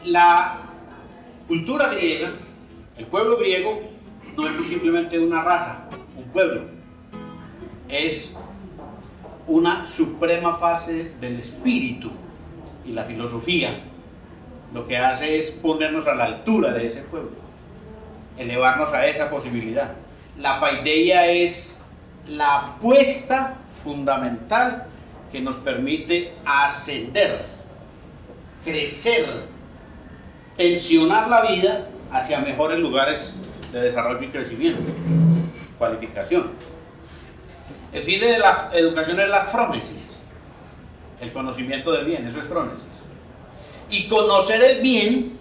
La cultura griega, el pueblo griego, no es simplemente una raza, un pueblo, es una suprema fase del espíritu, y la filosofía lo que hace es ponernos a la altura de ese pueblo, elevarnos a esa posibilidad. La paideia es la apuesta fundamental que nos permite ascender, crecer, pensionar la vida hacia mejores lugares de desarrollo y crecimiento, cualificación. El fin de la educación es la frónesis, el conocimiento del bien, eso es frónesis. Y conocer el bien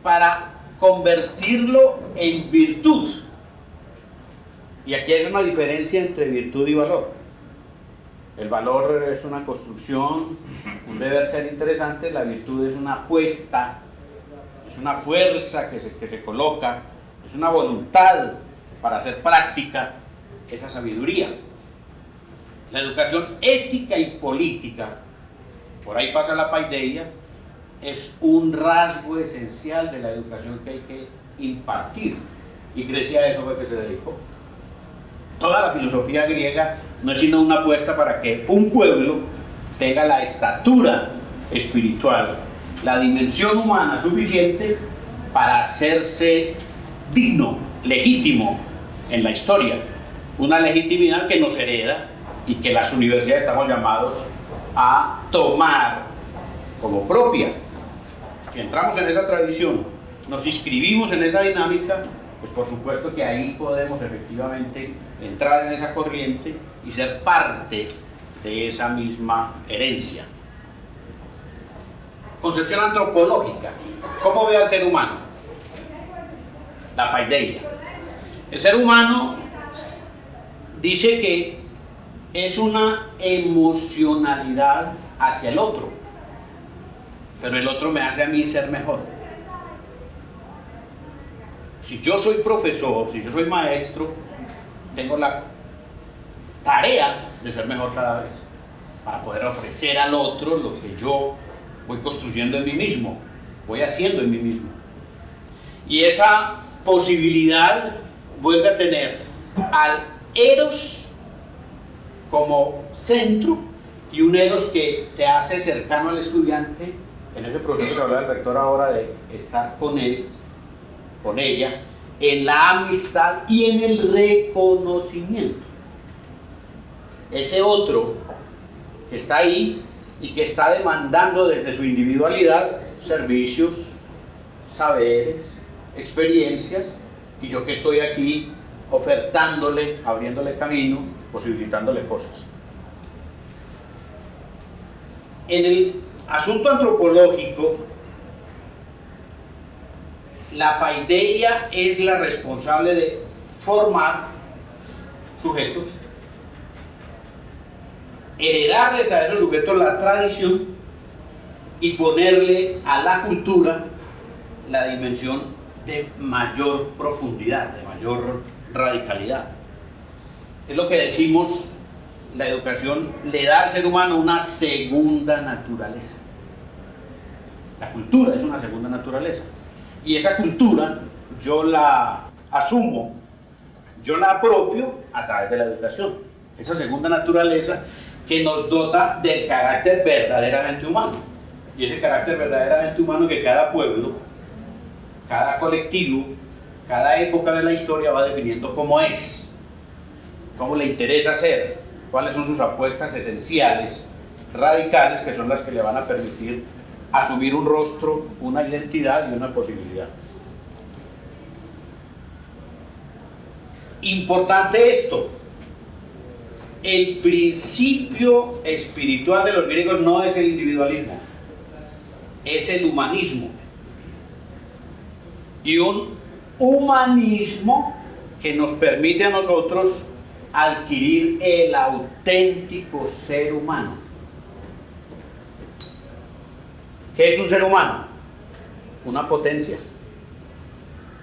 para convertirlo en virtud. Y aquí hay una diferencia entre virtud y valor. El valor es una construcción, un deber ser interesante, la virtud es una apuesta, es una fuerza que se coloca, es una voluntad para hacer práctica esa sabiduría. La educación ética y política, por ahí pasa la paideia, es un rasgo esencial de la educación que hay que impartir, y Grecia a eso fue que se dedicó. Toda la filosofía griega no es sino una apuesta para que un pueblo tenga la estatura espiritual, la dimensión humana suficiente para hacerse digno, legítimo en la historia, una legitimidad que nos hereda y que las universidades estamos llamados a tomar como propia. Si entramos en esa tradición, nos inscribimos en esa dinámica, pues por supuesto que ahí podemos efectivamente entrar en esa corriente y ser parte de esa misma herencia. Concepción antropológica. ¿Cómo ve al ser humano? La paideia. El ser humano dice que es una emocionalidad hacia el otro, pero el otro me hace a mí ser mejor. Si yo soy profesor, si yo soy maestro, tengo la tarea de ser mejor cada vez, para poder ofrecer al otro lo que yo voy construyendo en mí mismo, voy haciendo en mí mismo. Y esa posibilidad vuelve a tener al eros como centro, y un eros que te hace cercano al estudiante, en ese proceso que hablaba el rector ahora de estar con él, con ella, en la amistad y en el reconocimiento. Ese otro que está ahí y que está demandando desde su individualidad servicios, saberes, experiencias, y yo que estoy aquí ofertándole, abriéndole camino, posibilitándole cosas. En el asunto antropológico, la paideia es la responsable de formar sujetos, heredarles a esos sujetos la tradición y ponerle a la cultura la dimensión de mayor profundidad, de mayor radicalidad. Es lo que decimos, la educación le da al ser humano una segunda naturaleza. La cultura es una segunda naturaleza. Y esa cultura yo la asumo, yo la apropio a través de la educación. Esa segunda naturaleza que nos dota del carácter verdaderamente humano. Y ese carácter verdaderamente humano que cada pueblo, cada colectivo, cada época de la historia va definiendo cómo es, cómo le interesa ser, cuáles son sus apuestas esenciales, radicales, que son las que le van a permitir asumir un rostro, una identidad y una posibilidad. Importante esto, el principio espiritual de los griegos no es el individualismo, es el humanismo. Y un humanismo que nos permite a nosotros adquirir el auténtico ser humano. ¿Qué es un ser humano? Una potencia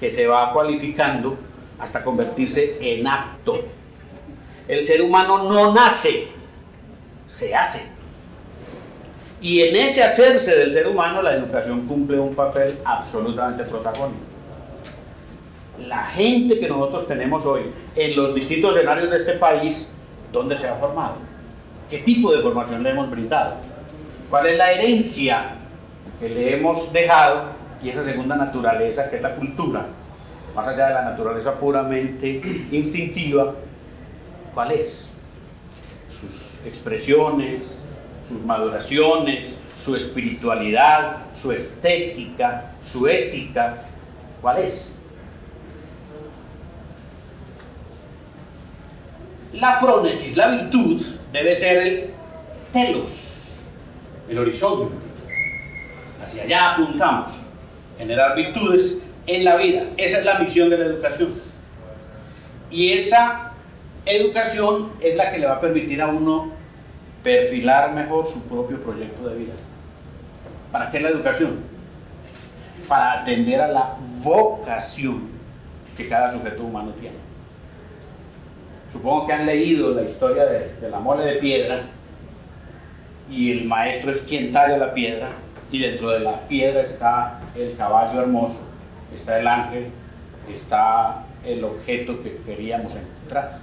que se va cualificando hasta convertirse en apto. El ser humano no nace, se hace. Y en ese hacerse del ser humano, la educación cumple un papel absolutamente protagónico. La gente que nosotros tenemos hoy en los distintos escenarios de este país, ¿dónde se ha formado? ¿Qué tipo de formación le hemos brindado? ¿Cuál es la herencia que le hemos dejado? Y esa segunda naturaleza, que es la cultura, más allá de la naturaleza puramente instintiva, ¿cuál es? Sus expresiones, sus maduraciones, su espiritualidad, su estética, su ética, ¿cuál es? La frónesis, la virtud, debe ser el telos, el horizonte. Hacia allá apuntamos, generar virtudes en la vida. Esa es la misión de la educación. Y esa educación es la que le va a permitir a uno perfilar mejor su propio proyecto de vida. ¿Para qué la educación? Para atender a la vocación que cada sujeto humano tiene. Supongo que han leído la historia de la mole de piedra, y el maestro es quien talla la piedra, y dentro de la piedra está el caballo hermoso, está el ángel, está el objeto que queríamos encontrar.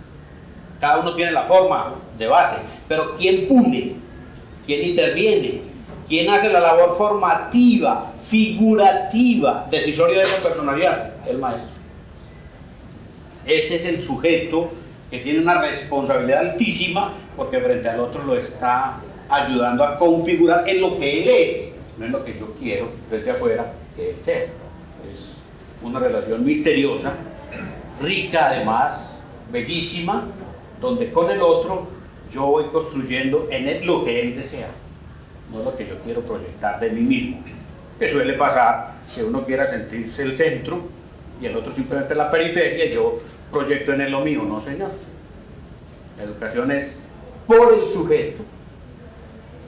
Cada uno tiene la forma de base, pero ¿quién pule? ¿Quién interviene? ¿Quién hace la labor formativa, figurativa, decisoria de esa personalidad? El maestro. Ese es el sujeto que tiene una responsabilidad altísima, porque frente al otro lo está ayudando a configurar en lo que él es, no en lo que yo quiero desde afuera que él sea. Es una relación misteriosa, rica además, bellísima, donde con el otro yo voy construyendo en él lo que él desea, no lo que yo quiero proyectar de mí mismo. Que suele pasar que uno quiera sentirse el centro y el otro simplemente la periferia, y yo proyecto en él lo mío. No, señor. La educación es por el sujeto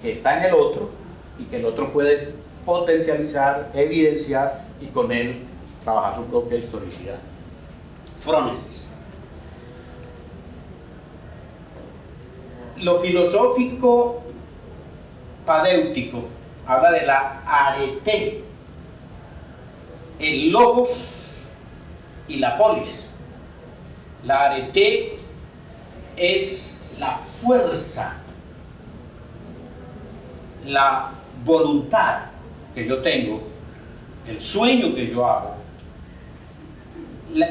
que está en el otro y que el otro puede potencializar, evidenciar y con él trabajar su propia historicidad. Frónesis. Lo filosófico padéutico habla de la arete, el logos y la polis. La arete es la fuerza, la voluntad que yo tengo, el sueño que yo hago.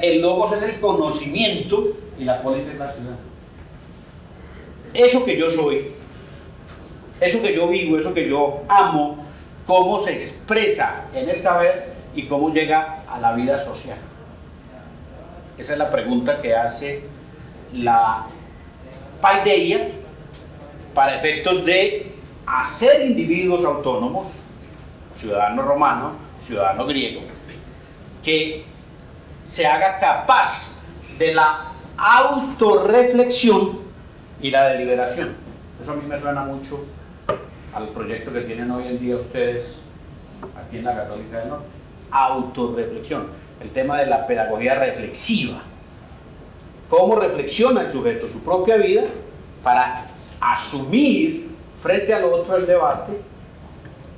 El logos es el conocimiento y la polis es la ciudad. Eso que yo soy, eso que yo vivo, eso que yo amo, cómo se expresa en el saber y cómo llega a la vida social. Esa es la pregunta que hace la paideia para efectos de hacer individuos autónomos, ciudadano romano, ciudadano griego, que se haga capaz de la autorreflexión y la deliberación. Eso a mí me suena mucho al proyecto que tienen hoy en día ustedes aquí en la Católica del Norte. Autorreflexión, el tema de la pedagogía reflexiva. Cómo reflexiona el sujeto su propia vida para asumir frente al otro el debate,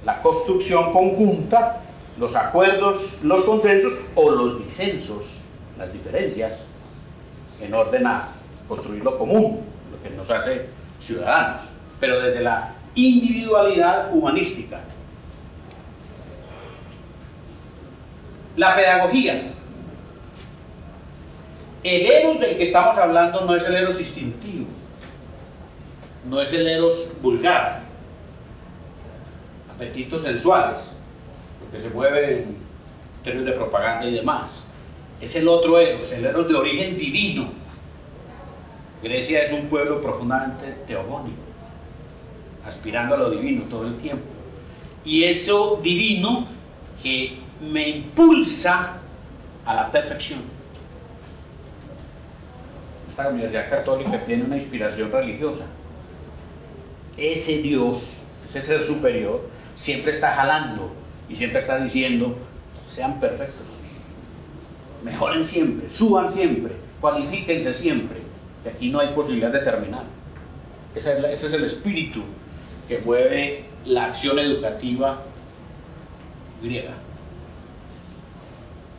la construcción conjunta, los acuerdos, los consensos o los disensos, las diferencias, en orden a construir lo común, lo que nos hace ciudadanos, pero desde la individualidad humanística. La pedagogía. El eros del que estamos hablando no es el eros instintivo, no es el eros vulgar, apetitos sensuales, que se mueve en términos de propaganda y demás. Es el otro eros, el eros de origen divino. Grecia es un pueblo profundamente teogónico, aspirando a lo divino todo el tiempo. Y eso divino que me impulsa a la perfección. Esta Universidad Católica tiene una inspiración religiosa. Ese Dios, ese ser superior, siempre está jalando y siempre está diciendo: sean perfectos, mejoren siempre, suban siempre, cualifíquense siempre, que aquí no hay posibilidad de terminar. Ese es el espíritu que mueve la acción educativa griega.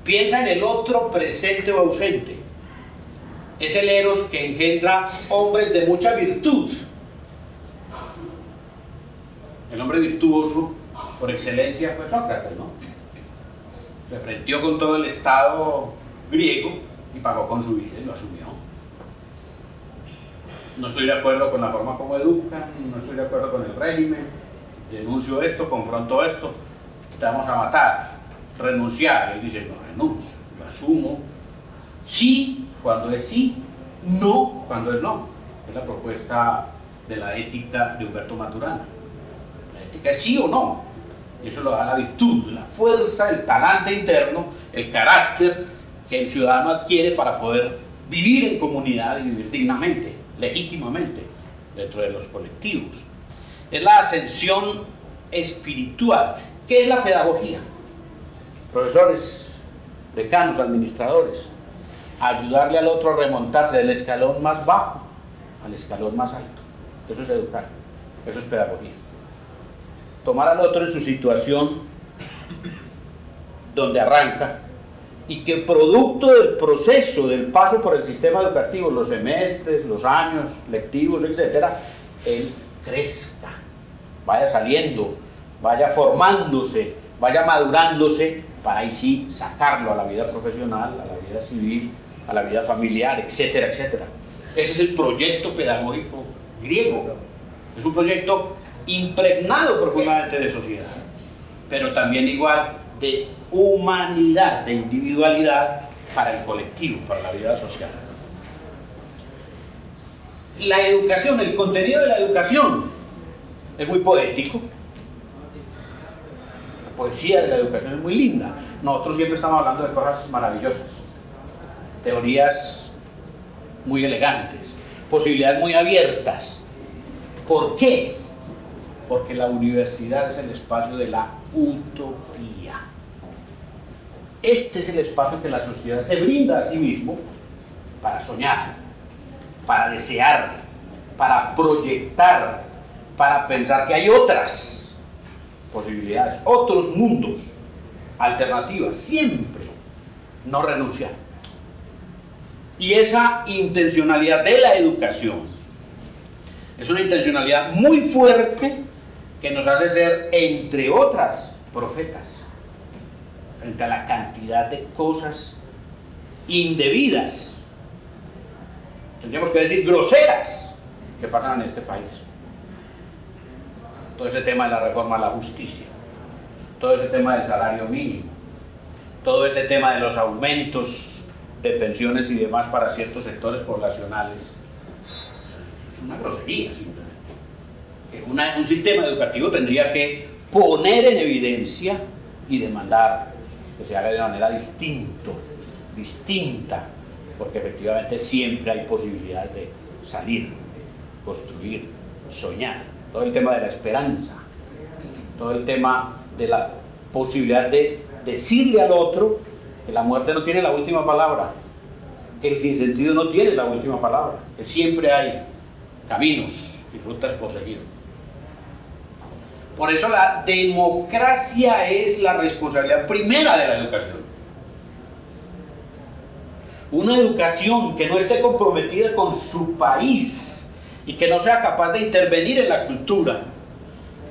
Piensa en el otro presente o ausente. Es el eros que engendra hombres de mucha virtud. El hombre virtuoso por excelencia fue Sócrates, ¿no? Se enfrentó con todo el Estado griego y pagó con su vida y lo asumió. No estoy de acuerdo con la forma como educan, no estoy de acuerdo con el régimen, denuncio esto, confronto esto, te vamos a matar, renunciar. Él dice, no renuncio, lo asumo. Sí, cuando es sí, no, cuando es no. Es la propuesta de la ética de Humberto Maturana. La ética es sí o no. Y eso lo da la virtud, la fuerza, el talante interno, el carácter que el ciudadano adquiere para poder vivir en comunidad y vivir dignamente, legítimamente, dentro de los colectivos. Es la ascensión espiritual. ¿Qué es la pedagogía? Profesores, decanos, administradores, ayudarle al otro a remontarse del escalón más bajo al escalón más alto. Eso es educar, eso es pedagogía. Tomar al otro en su situación donde arranca y que producto del proceso, del paso por el sistema educativo, los semestres, los años lectivos, etcétera, él crezca, vaya saliendo, vaya formándose, vaya madurándose, para ahí sí sacarlo a la vida profesional, a la vida civil, a la vida familiar, etcétera, etcétera. Ese es el proyecto pedagógico griego. Es un proyecto impregnado profundamente de sociedad, pero también igual de humanidad, de individualidad para el colectivo, para la vida social. La educación, el contenido de la educación es muy poético. La poesía de la educación es muy linda. Nosotros siempre estamos hablando de cosas maravillosas, teorías muy elegantes, posibilidades muy abiertas. ¿Por qué? Porque la universidad es el espacio de la utopía. Este es el espacio que la sociedad se brinda a sí mismo para soñar, para desear, para proyectar, para pensar que hay otras posibilidades, otros mundos, alternativas, siempre no renunciar. Y esa intencionalidad de la educación es una intencionalidad muy fuerte que nos hace ser, entre otras, profetas frente a la cantidad de cosas indebidas, tendríamos que decir groseras, que pasan en este país. Todo ese tema de la reforma a la justicia, todo ese tema del salario mínimo, todo ese tema de los aumentos de pensiones y demás para ciertos sectores poblacionales, eso es una grosería simplemente. Un sistema educativo tendría que poner en evidencia y demandar que se haga de manera distinta, porque efectivamente siempre hay posibilidades de salir, de construir, soñar. Todo el tema de la esperanza, todo el tema de la posibilidad de decirle al otro que la muerte no tiene la última palabra, que el sinsentido no tiene la última palabra, que siempre hay caminos y rutas por seguir. Por eso la democracia es la responsabilidad primera de la educación. Una educación que no esté comprometida con su país y que no sea capaz de intervenir en la cultura,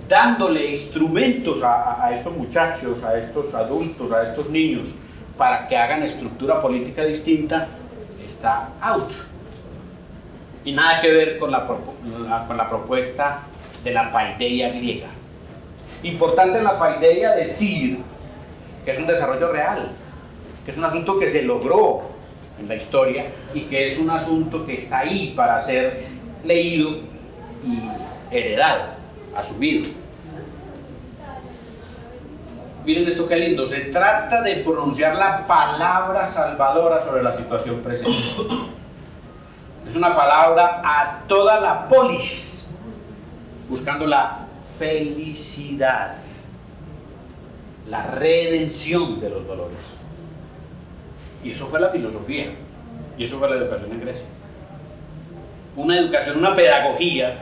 dándole instrumentos a estos muchachos, a estos adultos, a estos niños, para que hagan estructura política distinta, está out. Y nada que ver con la propuesta de la paideia griega. Importante en la paideia decir que es un desarrollo real, que es un asunto que se logró en la historia y que es un asunto que está ahí para ser leído y heredado, asumido. Miren esto qué lindo, se trata de pronunciar la palabra salvadora sobre la situación presente. Es una palabra a toda la polis, buscando la felicidad, la redención de los dolores. Y eso fue la filosofía, y eso fue la educación en Grecia. Una educación, una pedagogía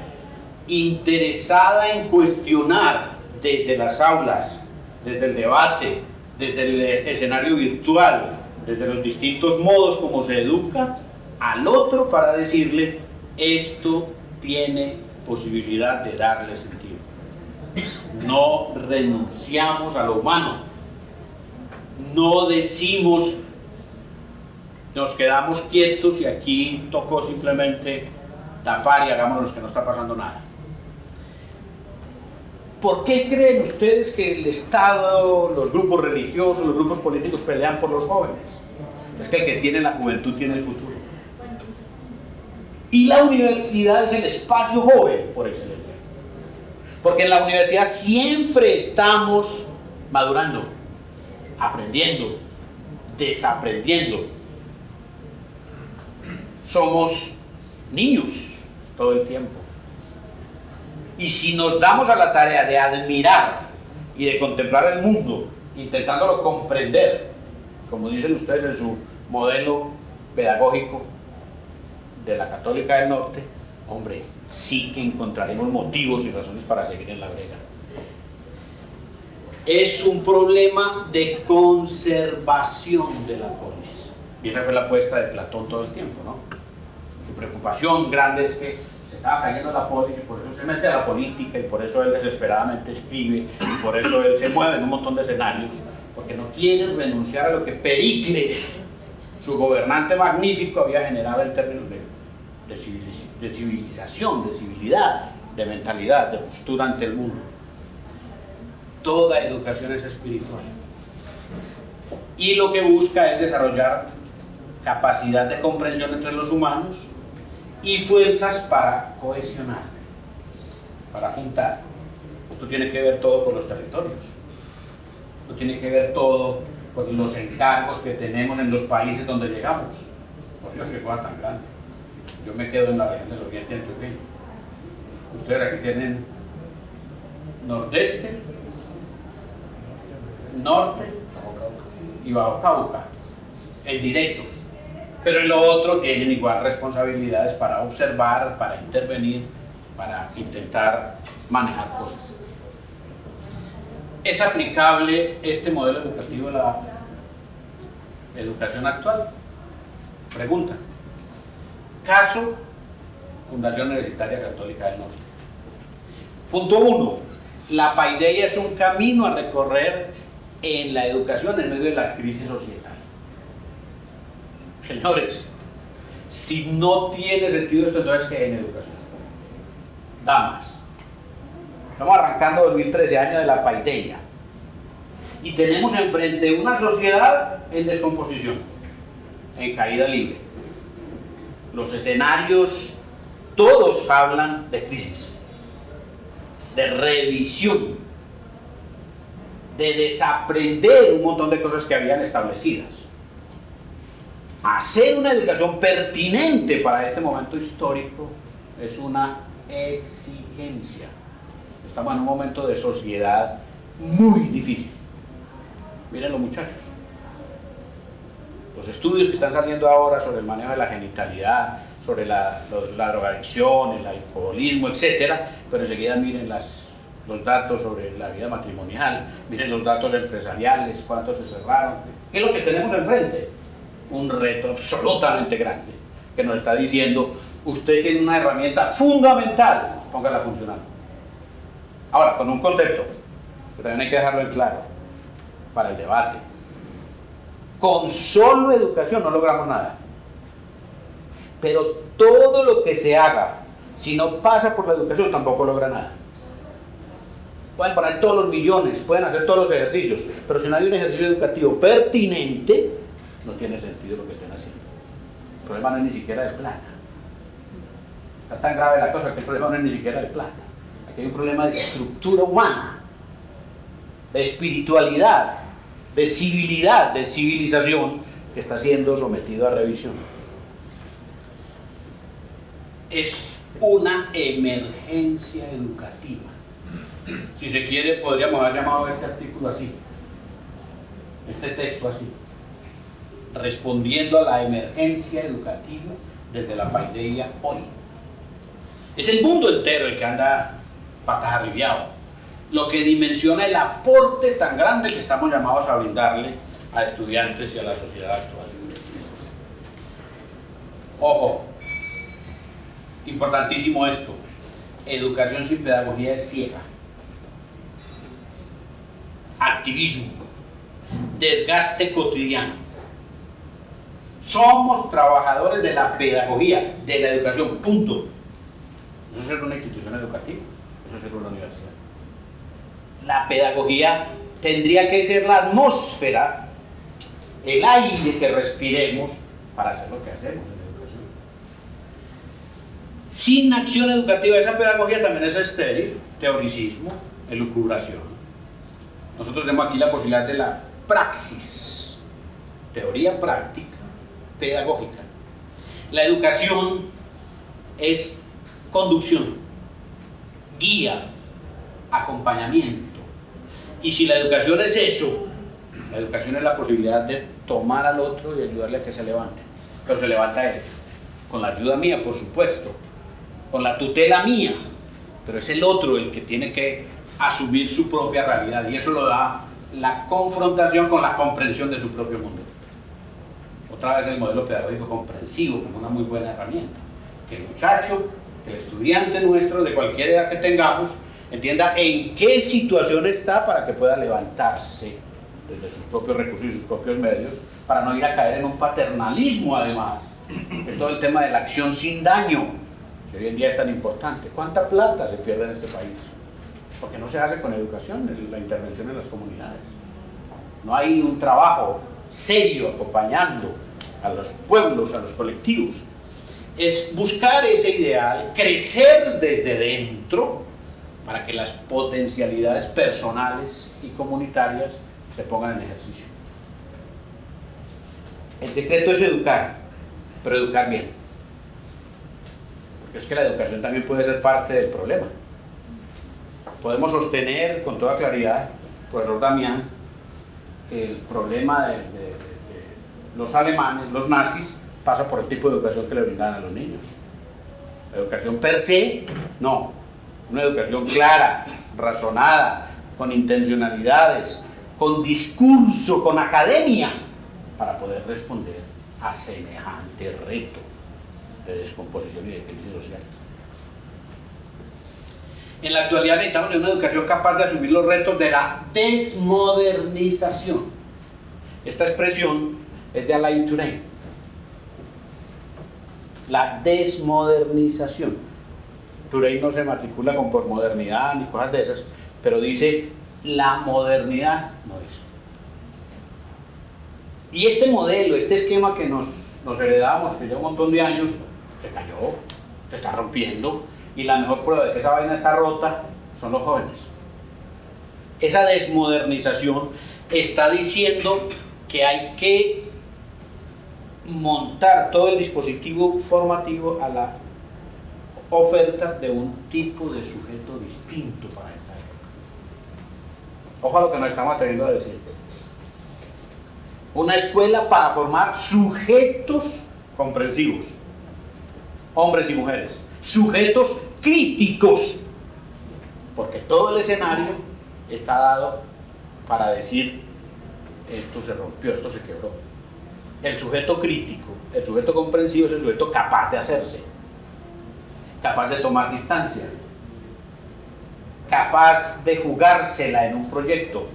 interesada en cuestionar desde las aulas, desde el debate, desde el escenario virtual, desde los distintos modos como se educa al otro para decirle: esto tiene posibilidad de darle sentido. No renunciamos a lo humano, no decimos nos quedamos quietos y aquí tocó simplemente tapar y hagámonos que no está pasando nada. ¿Por qué creen ustedes que el Estado, los grupos religiosos, los grupos políticos pelean por los jóvenes? Es que el que tiene la juventud tiene el futuro. Y la universidad es el espacio joven por excelencia. Porque en la universidad siempre estamos madurando, aprendiendo, desaprendiendo. Somos niños todo el tiempo. Y si nos damos a la tarea de admirar y de contemplar el mundo, intentándolo comprender, como dicen ustedes en su modelo pedagógico de la Católica del Norte, hombre, sí que encontraremos motivos y razones para seguir en la brega. Es un problema de conservación de la polis. Y esa fue la apuesta de Platón todo el tiempo, ¿no? Su preocupación grande es que se estaba cayendo la polis y por eso se mete a la política y por eso él desesperadamente escribe y por eso él se mueve en un montón de escenarios, porque no quiere renunciar a lo que Pericles, su gobernante magnífico, había generado en términos de civilización, de civilidad, de mentalidad, de postura ante el mundo. Toda educación es espiritual y lo que busca es desarrollar capacidad de comprensión entre los humanos y fuerzas para cohesionar, para juntar. Esto tiene que ver todo con los territorios, esto tiene que ver todo con los encargos que tenemos en los países donde llegamos. Por Dios, qué cosa tan grande. Yo me quedo en la región del Oriente Antioqueño. Ustedes aquí tienen Nordeste, Norte y Bajo Cauca, el directo. Pero en lo otro tienen igual responsabilidades para observar, para intervenir, para intentar manejar cosas. ¿Es aplicable este modelo educativo a la educación actual? Pregunta. Caso, Fundación Universitaria Católica del Norte. Punto 1. La paideia es un camino a recorrer en la educación en medio de la crisis societal. Señores, si no tiene sentido esto, entonces ¿qué hay en educación? Damas, estamos arrancando 2013, año de la paideia, y tenemos enfrente una sociedad en descomposición, en caída libre. Los escenarios, todos hablan de crisis, de revisión, de desaprender un montón de cosas que habían establecidas. Hacer una educación pertinente para este momento histórico es una exigencia. Estamos en un momento de sociedad muy difícil. Miren los muchachos. Los estudios que están saliendo ahora sobre el manejo de la genitalidad, sobre la drogadicción, el alcoholismo, etc. Pero enseguida miren los datos sobre la vida matrimonial, miren los datos empresariales, cuántos se cerraron. ¿Qué es lo que tenemos enfrente? Un reto absolutamente grande que nos está diciendo: usted tiene una herramienta fundamental, póngala a funcionar. Ahora, con un concepto que también hay que dejarlo en claro para el debate: con solo educación no logramos nada, pero todo lo que se haga si no pasa por la educación tampoco logra nada. Pueden poner todos los millones, pueden hacer todos los ejercicios, pero si no hay un ejercicio educativo pertinente, no tiene sentido lo que estén haciendo. El problema no es ni siquiera de plata. Está tan grave la cosa que el problema no es ni siquiera de plata. Aquí hay un problema de estructura humana, de espiritualidad, de civilidad, de civilización, que está siendo sometido a revisión. Es una emergencia educativa. Si se quiere, podríamos haber llamado este artículo así, este texto así: respondiendo a la emergencia educativa desde la paideia hoy. Es el mundo entero el que anda patas arribiado, lo que dimensiona el aporte tan grande que estamos llamados a brindarle a estudiantes y a la sociedad actual. Ojo, importantísimo esto, educación sin pedagogía es ciega. Activismo, desgaste cotidiano. Somos trabajadores de la pedagogía, de la educación, punto. Eso es ser una institución educativa, eso es ser una universidad. La pedagogía tendría que ser la atmósfera, el aire que respiremos para hacer lo que hacemos en la educación. Sin acción educativa, esa pedagogía también es estéril, teoricismo, elucubración. Nosotros tenemos aquí la posibilidad de la praxis, teoría práctica, pedagógica. La educación es conducción, guía, acompañamiento. Y si la educación es eso, la educación es la posibilidad de tomar al otro y ayudarle a que se levante. Pero se levanta él, con la ayuda mía, por supuesto, con la tutela mía, pero es el otro el que tiene que asumir su propia realidad, y eso lo da la confrontación con la comprensión de su propio mundo. Otra vez el modelo pedagógico comprensivo como una muy buena herramienta, que el muchacho, que el estudiante nuestro de cualquier edad que tengamos entienda en qué situación está para que pueda levantarse desde sus propios recursos y sus propios medios, para no ir a caer en un paternalismo. Además, es todo el tema de la acción sin daño, que hoy en día es tan importante. ¿Cuánta plata se pierde en este país? Porque no se hace con educación, la intervención en las comunidades. No hay un trabajo serio acompañando a los pueblos, a los colectivos. Es buscar ese ideal, crecer desde dentro, para que las potencialidades personales y comunitarias se pongan en ejercicio. El secreto es educar, pero educar bien. Porque es que la educación también puede ser parte del problema. Podemos sostener con toda claridad, profesor Damián, que el problema de los alemanes, los nazis, pasa por el tipo de educación que le brindaban a los niños. La educación per se, no. Una educación clara, razonada, con intencionalidades, con discurso, con academia, para poder responder a semejante reto de descomposición y de crisis social. En la actualidad necesitamos de una educación capaz de asumir los retos de la desmodernización. Esta expresión es de Alain Touraine. La desmodernización. Touraine no se matricula con posmodernidad ni cosas de esas, pero dice la modernidad no es. Y este modelo, este esquema que nos heredamos, que lleva un montón de años, se cayó, se está rompiendo, y la mejor prueba de que esa vaina está rota son los jóvenes. Esa desmodernización está diciendo que hay que montar todo el dispositivo formativo a la oferta de un tipo de sujeto distinto para esta época. Ojo a lo que nos estamos atreviendo a decir. Una escuela para formar sujetos comprensivos, hombres y mujeres, sujetos críticos, porque todo el escenario está dado para decir esto se rompió, esto se quebró. El sujeto crítico, el sujeto comprensivo es el sujeto capaz de hacerse, capaz de tomar distancia, capaz de jugársela en un proyecto,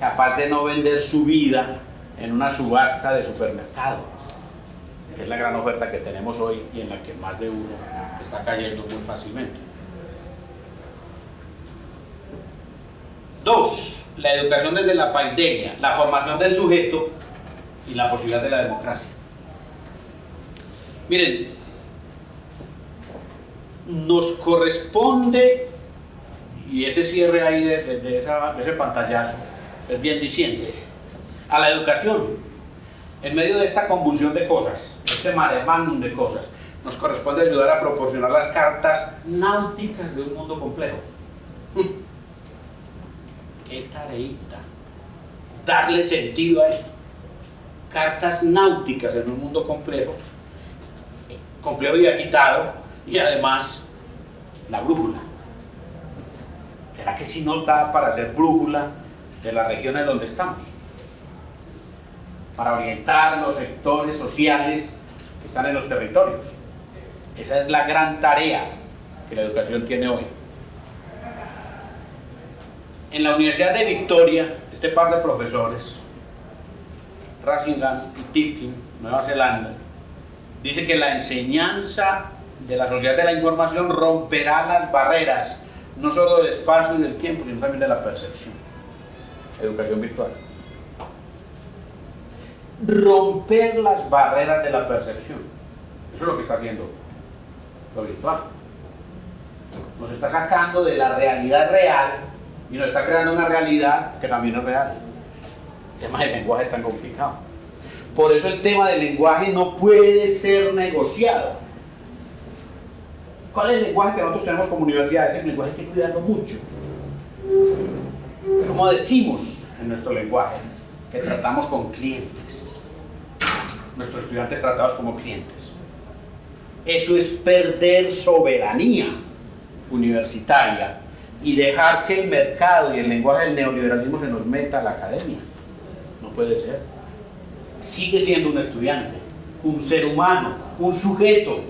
capaz de no vender su vida en una subasta de supermercado, que es la gran oferta que tenemos hoy y en la que más de uno está cayendo muy fácilmente. 2. La educación desde la paideia, la formación del sujeto y la posibilidad de la democracia. Miren, nos corresponde, y ese cierre ahí de ese pantallazo es bien diciente, a la educación, en medio de esta convulsión de cosas, este mare magnum de cosas, nos corresponde ayudar a proporcionar las cartas náuticas de un mundo complejo. ¡Qué tareita! Darle sentido a esto. Cartas náuticas en un mundo complejo, complejo y agitado, y además la brújula. ¿Será que sí nos da para ser brújula de las regiones donde estamos? Para orientar los sectores sociales que están en los territorios. Esa es la gran tarea que la educación tiene hoy. En la Universidad de Victoria, este par de profesores, Rassingham y Tipkin, Nueva Zelanda, dice que la enseñanza de la sociedad de la información romperá las barreras, no solo del espacio y del tiempo, sino también de la percepción. Educación virtual. Romper las barreras de la percepción. Eso es lo que está haciendo lo virtual. Nos está sacando de la realidad real y nos está creando una realidad que también es real. El tema del lenguaje es tan complicado. Por eso el tema del lenguaje no puede ser negociado. ¿Cuál es el lenguaje que nosotros tenemos como universidad? Ese lenguaje hay que cuidarlo mucho. ¿Cómo decimos en nuestro lenguaje? Que tratamos con clientes. Nuestros estudiantes tratados como clientes. Eso es perder soberanía universitaria y dejar que el mercado y el lenguaje del neoliberalismo se nos meta a la academia. No puede ser. Sigue siendo un estudiante, un ser humano, un sujeto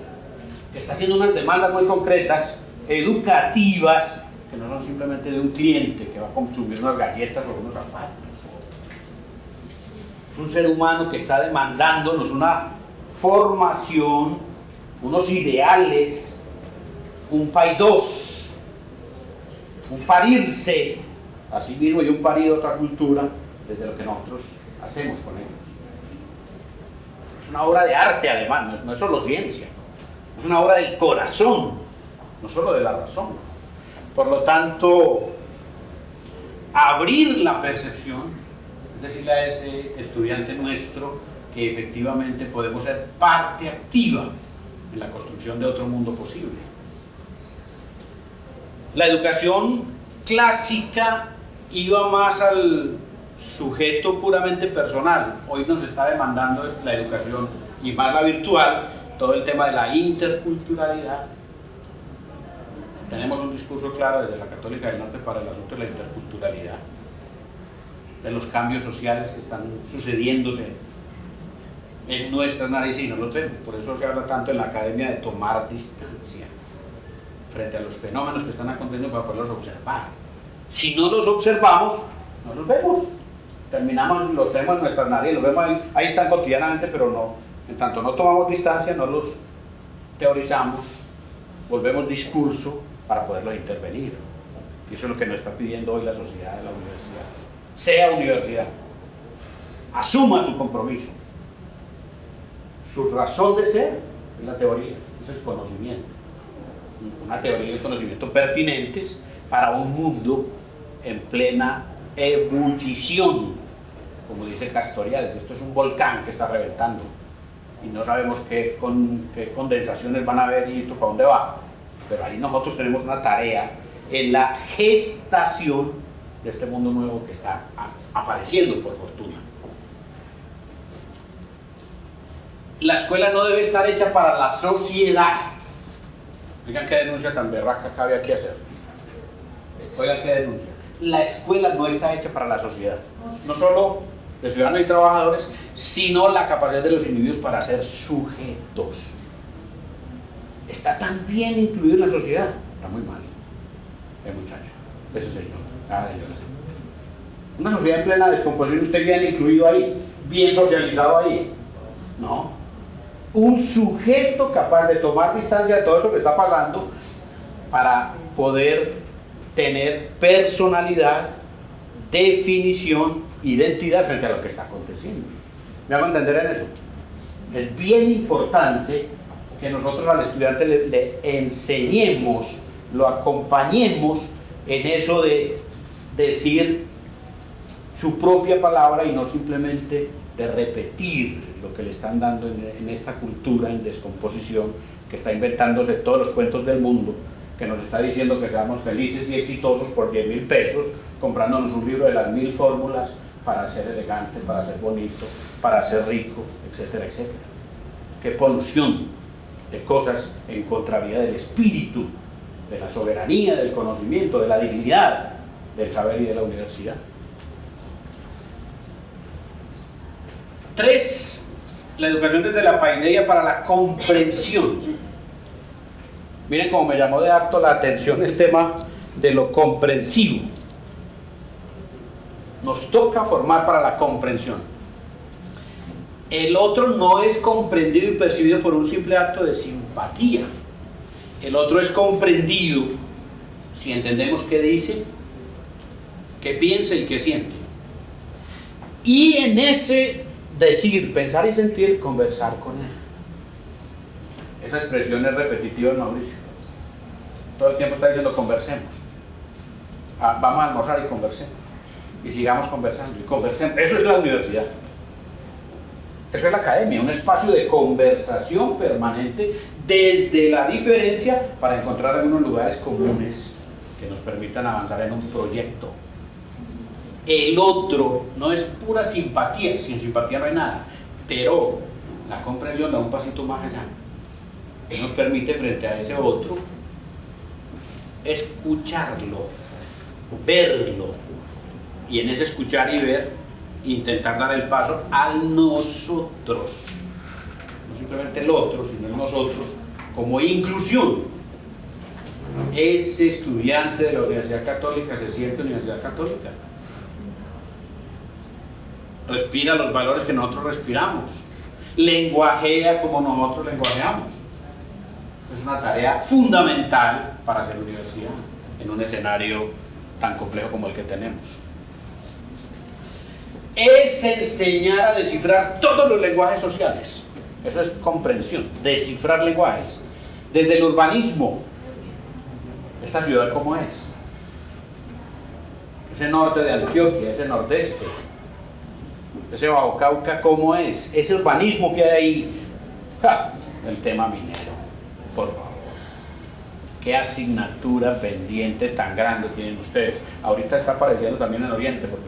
que está haciendo unas demandas muy concretas, educativas, que no son simplemente de un cliente que va a consumir unas galletas o unos zapatos. Es un ser humano que está demandándonos una formación, unos ideales, un paidós, un parirse a sí mismo y un parir otra cultura desde lo que nosotros hacemos con ellos. Es una obra de arte además, no es solo ciencia, es una obra del corazón, no solo de la razón. Por lo tanto, abrir la percepción, es decirle a ese estudiante nuestro que efectivamente podemos ser parte activa en la construcción de otro mundo posible. La educación clásica iba más al sujeto puramente personal. Hoy nos está demandando la educación, y más la virtual, todo el tema de la interculturalidad. Tenemos un discurso claro desde la Católica del Norte para el asunto de la interculturalidad, de los cambios sociales que están sucediéndose en nuestras narices y no los vemos. Por eso se habla tanto en la academia de tomar distancia frente a los fenómenos que están aconteciendo para poderlos observar. Si no los observamos, no los vemos. Terminamos, los tenemos en nuestras narices, los vemos ahí están cotidianamente, pero no. En tanto no tomamos distancia, no los teorizamos, volvemos discurso para poderlos intervenir. Y eso es lo que nos está pidiendo hoy la sociedad de la universidad. Sea universidad. Asuma su compromiso. Su razón de ser es la teoría, es el conocimiento. Una teoría y el conocimiento pertinentes para un mundo en plena ebullición. Como dice Castoriadis, esto es un volcán que está reventando y no sabemos qué condensaciones van a haber y esto para dónde va. Pero ahí nosotros tenemos una tarea en la gestación de este mundo nuevo que está apareciendo, por fortuna. La escuela no debe estar hecha para la sociedad. Oigan qué denuncia tan berraca cabe aquí hacer. Oigan qué denuncia. La escuela no está hecha para la sociedad. No solo de ciudadanos y trabajadores, sino la capacidad de los individuos para ser sujetos. Está tan bien incluido en la sociedad. Está muy mal. Muchacho. Ese señor. Una sociedad en plena descomposición, usted bien incluido ahí, bien socializado ahí. No. Un sujeto capaz de tomar distancia de todo eso que está pasando para poder tener personalidad, definición, identidad frente a lo que está aconteciendo. ¿Me hago entender en eso? Es bien importante que nosotros al estudiante le enseñemos, lo acompañemos en eso de decir su propia palabra y no simplemente de repetir lo que le están dando en esta cultura en descomposición que está inventándose todos los cuentos del mundo, que nos está diciendo que seamos felices y exitosos por 10.000 pesos, comprándonos un libro de las 1000 fórmulas para ser elegante, para ser bonito, para ser rico, etcétera, etcétera. Qué polución de cosas en contravía del espíritu de la soberanía, del conocimiento, de la dignidad del saber y de la universidad. 3. La educación desde la paideia para la comprensión. Miren cómo me llamó de harto la atención el tema de lo comprensivo. Nos toca formar para la comprensión. El otro no es comprendido y percibido por un simple acto de simpatía. El otro es comprendido si entendemos qué dice, qué piensa y qué siente. Y en ese decir, pensar y sentir, conversar con él. Esa expresión es repetitiva de Mauricio. Todo el tiempo está diciendo conversemos. Vamos a almorzar y conversemos. Y sigamos conversando y conversemos. Eso es la universidad. Eso es la academia, un espacio de conversación permanente desde la diferencia para encontrar algunos lugares comunes que nos permitan avanzar en un proyecto. El otro no es pura simpatía, sin simpatía no hay nada, pero la comprensión da un pasito más allá, que nos permite frente a ese otro escucharlo, verlo, y en ese escuchar y ver intentar dar el paso al nosotros, no simplemente el otro, sino el nosotros, como inclusión. Ese estudiante de la Universidad Católica se siente Universidad Católica, respira los valores que nosotros respiramos, lenguajea como nosotros lenguajeamos. Es una tarea fundamental para hacer universidad en un escenario tan complejo como el que tenemos. Es enseñar a descifrar todos los lenguajes sociales. Eso es comprensión, descifrar lenguajes. Desde el urbanismo, esta ciudad cómo es, ese norte de Antioquia, ese nordeste, ese Bajo Cauca cómo es, ese urbanismo que hay ahí. El tema minero, por favor. ¿Qué asignatura pendiente tan grande tienen ustedes? Ahorita está apareciendo también en Oriente, porque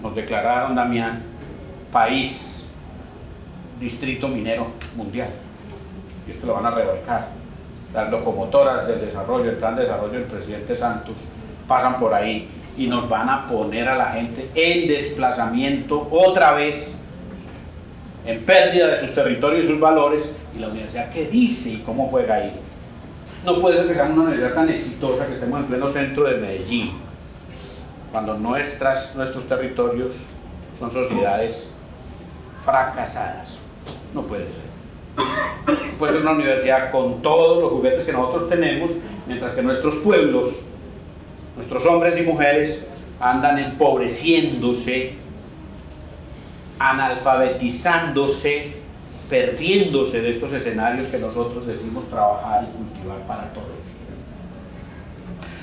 nos declararon, Damián, país, distrito minero mundial. Y esto lo van a revolcar. Las locomotoras del desarrollo, el plan de desarrollo del presidente Santos, pasan por ahí y nos van a poner a la gente en desplazamiento otra vez, en pérdida de sus territorios y sus valores. Y la universidad, ¿qué dice y cómo juega ahí? No puede ser que seamos una universidad tan exitosa que estemos en pleno centro de Medellín, cuando nuestros territorios son sociedades fracasadas. No puede ser. Puede ser una universidad con todos los juguetes que nosotros tenemos, mientras que nuestros pueblos, nuestros hombres y mujeres, andan empobreciéndose, analfabetizándose, perdiéndose de estos escenarios que nosotros decimos trabajar y cultivar para todos.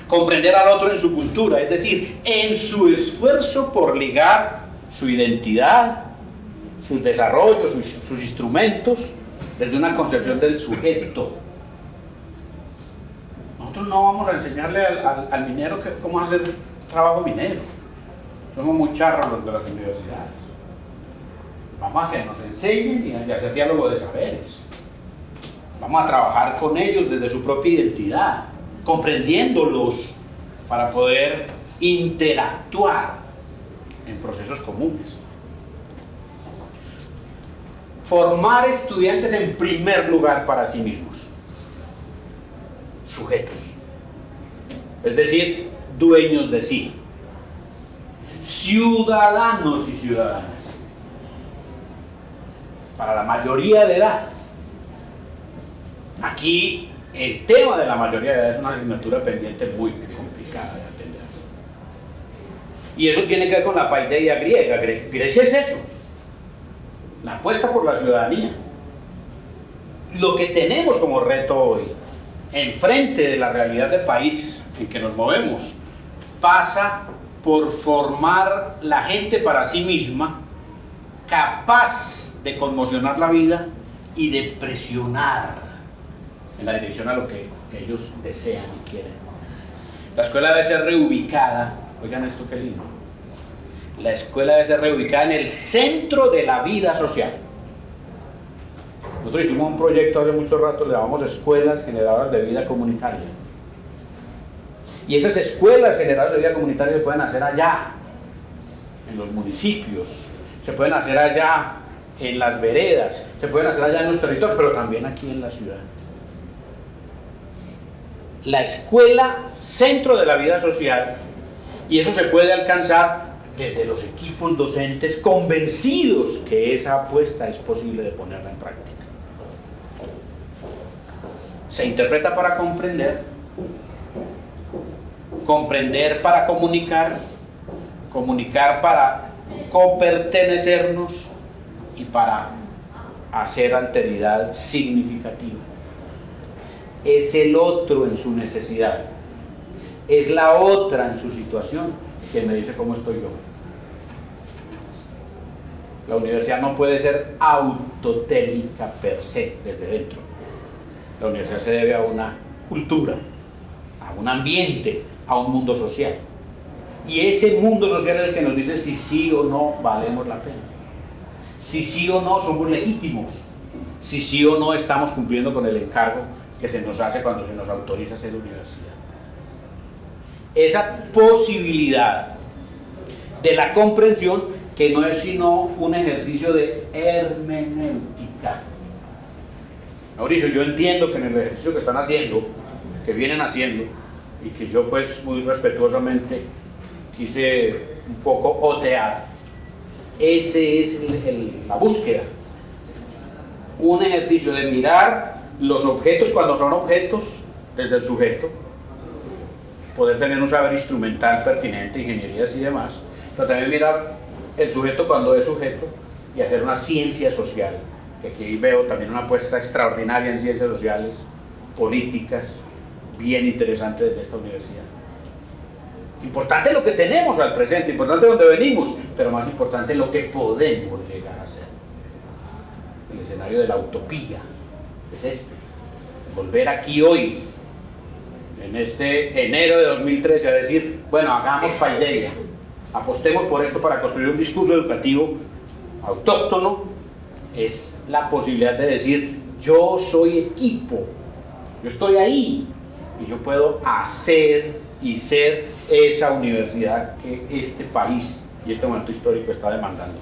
Comprender al otro en su cultura, es decir, en su esfuerzo por ligar su identidad, sus desarrollos, sus instrumentos, desde una concepción del sujeto. Nosotros no vamos a enseñarle al minero cómo hacer trabajo minero. Somos muy charros los de las universidades. Vamos a que nos enseñen y a hacer diálogo de saberes. Vamos a trabajar con ellos desde su propia identidad, comprendiéndolos para poder interactuar en procesos comunes. Formar estudiantes en primer lugar para sí mismos, sujetos, es decir, dueños de sí, ciudadanos y ciudadanas, para la mayoría de edad. Aquí el tema de la mayoría de edad es una asignatura pendiente muy complicada de atender. Y eso tiene que ver con la paideia griega. Grecia es eso, la apuesta por la ciudadanía. Lo que tenemos como reto hoy, enfrente de la realidad del país en que nos movemos, pasa por formar la gente para sí misma, capaz de conmocionar la vida y de presionar en la dirección a lo que ellos desean y quieren. La escuela debe ser reubicada, oigan esto qué lindo, la escuela debe ser reubicada en el centro de la vida social. Nosotros hicimos un proyecto hace mucho rato, le llamamos Escuelas Generadoras de Vida Comunitaria. Y esas escuelas generales de vida comunitaria se pueden hacer allá, en los municipios, se pueden hacer allá en las veredas, se pueden hacer allá en los territorios, pero también aquí en la ciudad. La escuela, centro de la vida social, y eso se puede alcanzar desde los equipos docentes convencidos que esa apuesta es posible de ponerla en práctica. Se interpreta para comprender, comprender para comunicar, comunicar para copertenecernos y para hacer alteridad significativa. Es el otro en su necesidad, es la otra en su situación quien me dice cómo estoy yo. La universidad no puede ser autotélica per se, desde dentro. La universidad se debe a una cultura, a un ambiente, a un mundo social. Y ese mundo social es el que nos dice si sí o no valemos la pena, si sí o no somos legítimos, si sí o no estamos cumpliendo con el encargo que se nos hace cuando se nos autoriza a ser universidad. Esa posibilidad de la comprensión, que no es sino un ejercicio de hermenéutica. Mauricio, yo entiendo que en el ejercicio que están haciendo, que vienen haciendo, y que yo pues muy respetuosamente quise un poco otear, ese es la búsqueda. Un ejercicio de mirar los objetos cuando son objetos desde el sujeto, poder tener un saber instrumental pertinente, ingenierías y demás, pero también mirar el sujeto cuando es sujeto y hacer una ciencia social, que aquí veo también una apuesta extraordinaria en ciencias sociales, políticas, bien interesante desde esta universidad. Importante lo que tenemos al presente, importante donde venimos, pero más importante lo que podemos llegar a ser. El escenario de la utopía es este: volver aquí hoy, en este enero de 2013, a decir, bueno, hagamos paideia, apostemos por esto para construir un discurso educativo autóctono. Es la posibilidad de decir, yo soy equipo, yo estoy ahí y yo puedo hacer y ser esa universidad que este país y este momento histórico está demandando.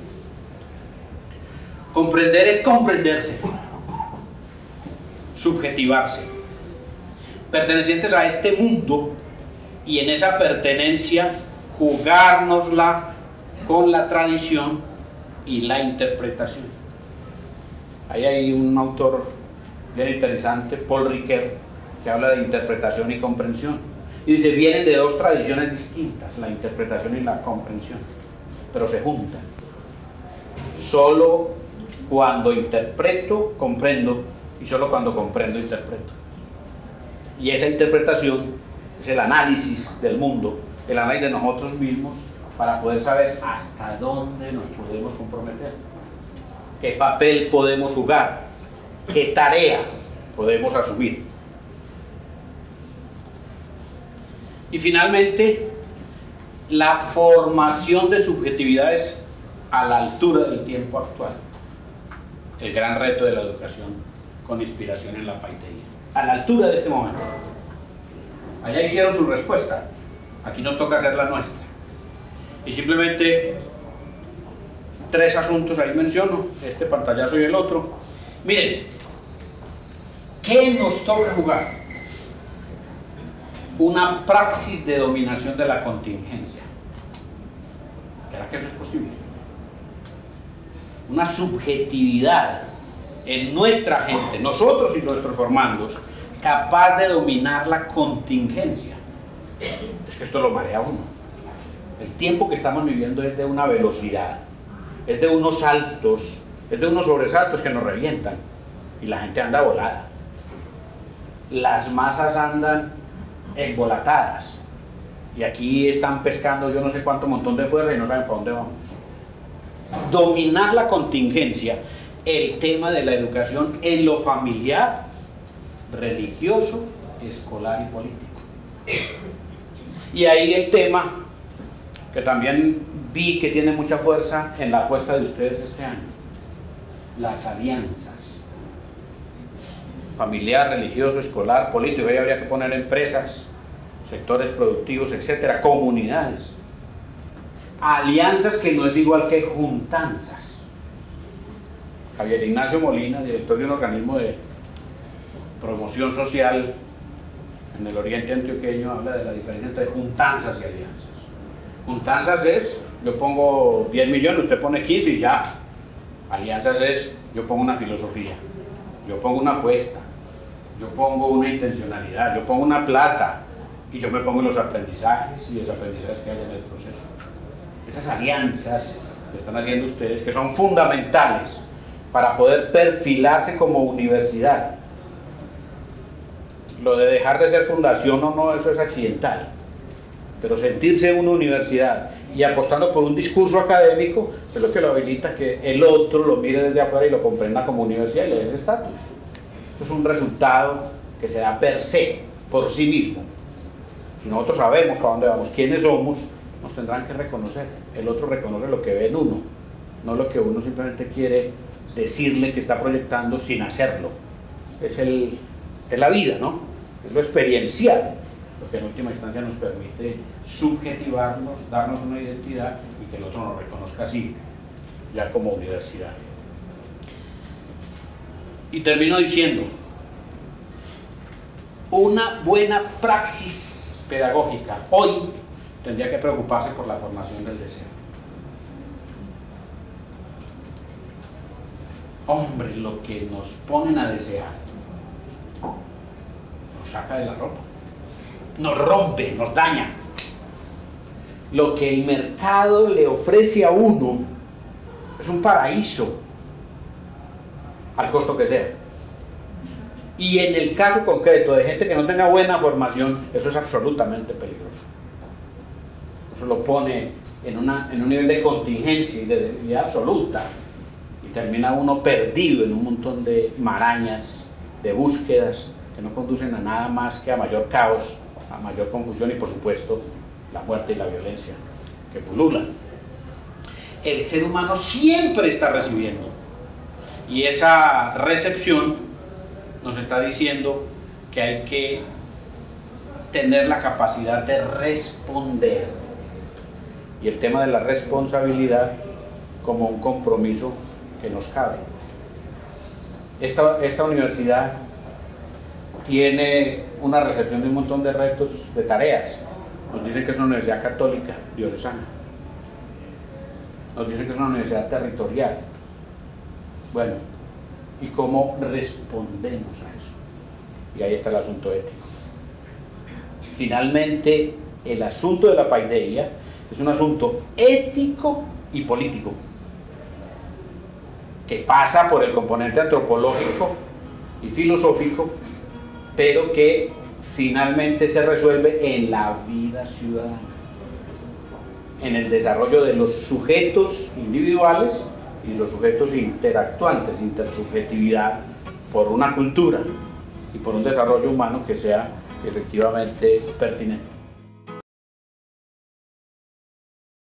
Comprender es comprenderse, subjetivarse, pertenecientes a este mundo, y en esa pertenencia jugárnosla con la tradición y la interpretación. Ahí hay un autor bien interesante, Paul Ricoeur, que habla de interpretación y comprensión, y dice, vienen de dos tradiciones distintas, la interpretación y la comprensión, pero se juntan. Solo cuando interpreto, comprendo, y solo cuando comprendo, interpreto. Y esa interpretación es el análisis del mundo, el análisis de nosotros mismos, para poder saber hasta dónde nos podemos comprometer, qué papel podemos jugar, qué tarea podemos asumir. Y finalmente, la formación de subjetividades a la altura del tiempo actual. El gran reto de la educación con inspiración en la paideia. A la altura de este momento. Allá hicieron su respuesta. Aquí nos toca hacer la nuestra. Y simplemente 3 asuntos ahí menciono, este pantallazo y el otro. Miren, ¿qué nos toca jugar? Una praxis de dominación de la contingencia. ¿Será que eso es posible? Una subjetividad en nuestra gente, nosotros y nuestros formandos, capaz de dominar la contingencia. Es que esto lo marea a uno. El tiempo que estamos viviendo es de una velocidad, es de unos saltos, es de unos sobresaltos que nos revientan, y la gente anda volada. Las masas andan embolatadas, y aquí están pescando yo no sé cuánto montón de fuerza y no saben para dónde vamos. Dominar la contingencia, el tema de la educación en lo familiar, religioso, escolar y político. Y ahí el tema que también vi que tiene mucha fuerza en la apuesta de ustedes este año: las alianzas. Familiar, religioso, escolar, político. Ahí habría que poner empresas, sectores productivos, etcétera, comunidades. Alianzas que no es igual que juntanzas. Javier Ignacio Molina, director de un organismo de promoción social en el oriente antioqueño, habla de la diferencia entre juntanzas y alianzas. Juntanzas es, yo pongo 10 millones, usted pone 15 y ya. Alianzas es, yo pongo una filosofía, yo pongo una apuesta, yo pongo una intencionalidad, yo pongo una plata y yo me pongo en los aprendizajes y los aprendizajes que hay en el proceso. Esas alianzas que están haciendo ustedes, que son fundamentales para poder perfilarse como universidad. Lo de dejar de ser fundación o no, eso es accidental. Pero sentirse una universidad y apostando por un discurso académico es lo que lo habilita que el otro lo mire desde afuera y lo comprenda como universidad y le dé el estatus. Es un resultado que se da per se, por sí mismo. Si nosotros sabemos a dónde vamos, quiénes somos, nos tendrán que reconocer. El otro reconoce lo que ve en uno, no lo que uno simplemente quiere decirle que está proyectando sin hacerlo. Es la vida, ¿no? Es lo experiencial, lo que en última instancia nos permite subjetivarnos, darnos una identidad y que el otro nos reconozca así, ya como universidad. Y termino diciendo, una buena praxis pedagógica hoy tendría que preocuparse por la formación del deseo. Hombre, lo que nos ponen a desear nos saca de la ropa, nos rompe, nos daña. Lo que el mercado le ofrece a uno es un paraíso, al costo que sea. Y en el caso concreto de gente que no tenga buena formación, eso es absolutamente peligroso. Eso lo pone en un nivel de contingencia y de debilidad absoluta. Y termina uno perdido en un montón de marañas, de búsquedas que no conducen a nada más que a mayor caos, a mayor confusión y por supuesto la muerte y la violencia que pululan. El ser humano siempre está recibiendo y esa recepción nos está diciendo que hay que tener la capacidad de responder y el tema de la responsabilidad como un compromiso que nos cabe. Esta universidad tiene una recepción de un montón de retos, de tareas. Nos dicen que es una universidad católica, diocesana. Nos dicen que es una universidad territorial. Bueno, ¿y cómo respondemos a eso? Y ahí está el asunto ético. Finalmente, el asunto de la paideia es un asunto ético y político, que pasa por el componente antropológico y filosófico, pero que finalmente se resuelve en la vida ciudadana, en el desarrollo de los sujetos individuales y los sujetos interactuantes, intersubjetividad, por una cultura y por un desarrollo humano que sea efectivamente pertinente.